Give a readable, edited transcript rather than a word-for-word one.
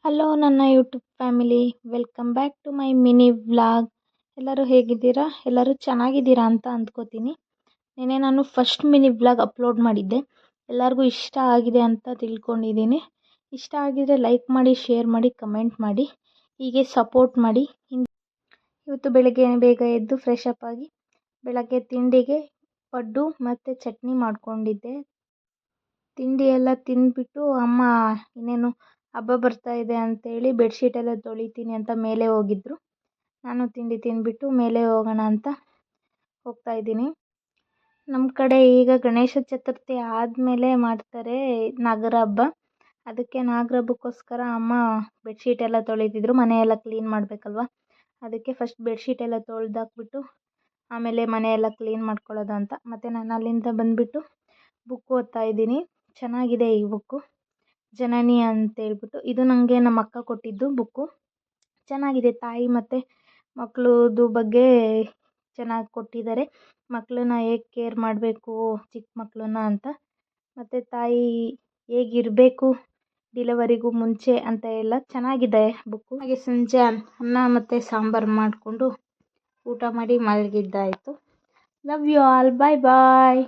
Hello ನನ್ನ YouTube family, welcome back to my mini vlog. ಎಲ್ಲರೂ ಹೇಗಿದ್ದೀರಾ? ಎಲ್ಲರೂ ಚೆನ್ನಾಗಿದ್ದೀರಾ ಅಂತ ಅಂದ್ಕೋತೀನಿ. ನೆನ್ನೆ ನಾನು ಫಸ್ಟ್ ಮಿನಿ ವ್ಲಾಗ್ ಅಪ್ಲೋಡ್ ಮಾಡಿದ್ದೆ. ಎಲ್ಲರಿಗೂ ಇಷ್ಟ ಆಗಿದೆ ಅಂತ ತಿಳ್ಕೊಂಡಿದ್ದೀನಿ. ಇಷ್ಟ ಆಗಿದರೆ ಲೈಕ್ ಮಾಡಿ, ಶೇರ್ ಮಾಡಿ, ಕಮೆಂಟ್ ಮಾಡಿ, ಹೀಗೆ ಸಪೋರ್ಟ್ ಮಾಡಿ. ಇವತ್ತು ಬೆಳಗ್ಗೆ ಬೇಗ ಎದ್ದು ಫ್ರೆಶ್ ಅಪ್ ಆಗಿ ಬೆಳಗ್ಗೆ ತಿಂಡಿಗೆ ಪಡ್ಡು ಮತ್ತು ಚಟ್ನಿ ಮಾಡ್ಕೊಂಡಿದ್ದೆ. ತಿಂಡಿ ಎಲ್ಲ ತಿಂದ್ಬಿಟ್ಟು ಅಮ್ಮ ಇನ್ನೇನು ಹಬ್ಬ ಬರ್ತಾ ಇದೆ ಅಂತೇಳಿ ಬೆಡ್ಶೀಟ್ ಎಲ್ಲ ತೊಳಿತೀನಿ ಅಂತ ಮೇಲೆ ಹೋಗಿದ್ರು. ನಾನು ತಿಂಡಿ ತಿಂದ್ಬಿಟ್ಟು ಮೇಲೆ ಹೋಗೋಣ ಅಂತ ಹೋಗ್ತಾ ಇದ್ದೀನಿ. ನಮ್ಮ ಕಡೆ ಈಗ ಗಣೇಶ ಚತುರ್ಥಿ ಆದಮೇಲೆ ಮಾಡ್ತಾರೆ ನಾಗರ ಹಬ್ಬ. ಅದಕ್ಕೆ ನಾಗರ ಹಬ್ಬಕ್ಕೋಸ್ಕರ ಅಮ್ಮ ಬೆಡ್ಶೀಟ್ ಎಲ್ಲ ತೊಳಿತಿದ್ರು. ಮನೆಯೆಲ್ಲ ಕ್ಲೀನ್ ಮಾಡಬೇಕಲ್ವ, ಅದಕ್ಕೆ ಫಸ್ಟ್ ಬೆಡ್ಶೀಟ್ ಎಲ್ಲ ತೊಳೆದಾಕ್ಬಿಟ್ಟು ಆಮೇಲೆ ಮನೆಯೆಲ್ಲ ಕ್ಲೀನ್ ಮಾಡ್ಕೊಳ್ಳೋದು ಅಂತ. ಮತ್ತು ನಾನು ಅಲ್ಲಿಂದ ಬಂದುಬಿಟ್ಟು ಬುಕ್ ಓದ್ತಾ ಇದ್ದೀನಿ. ಚೆನ್ನಾಗಿದೆ ಈ ಬುಕ್ಕು, ಜನನಿ ಅಂತೇಳ್ಬಿಟ್ಟು. ಇದು ನನಗೆ ನಮ್ಮ ಅಕ್ಕ ಕೊಟ್ಟಿದ್ದು ಬುಕ್ಕು. ಚೆನ್ನಾಗಿದೆ. ತಾಯಿ ಮತ್ತು ಮಕ್ಕಳದು ಬಗ್ಗೆ ಚೆನ್ನಾಗಿ ಕೊಟ್ಟಿದ್ದಾರೆ. ಮಕ್ಕಳನ್ನ ಹೇಗೆ ಕೇರ್ ಮಾಡಬೇಕು, ಚಿಕ್ಕ ಮಕ್ಕಳನ್ನ ಅಂತ, ಮತ್ತು ತಾಯಿ ಹೇಗಿರಬೇಕು ಡಿಲಿವರಿಗೂ ಮುಂಚೆ ಅಂತ ಎಲ್ಲ ಚೆನ್ನಾಗಿದೆ ಬುಕ್ಕು. ಹಾಗೆ ಸಂಜೆ ಅನ್ನ ಮತ್ತು ಸಾಂಬಾರು ಮಾಡಿಕೊಂಡು ಊಟ ಮಾಡಿ ಮಲಗಿದ್ದಾಯಿತು. Love you all, bye bye.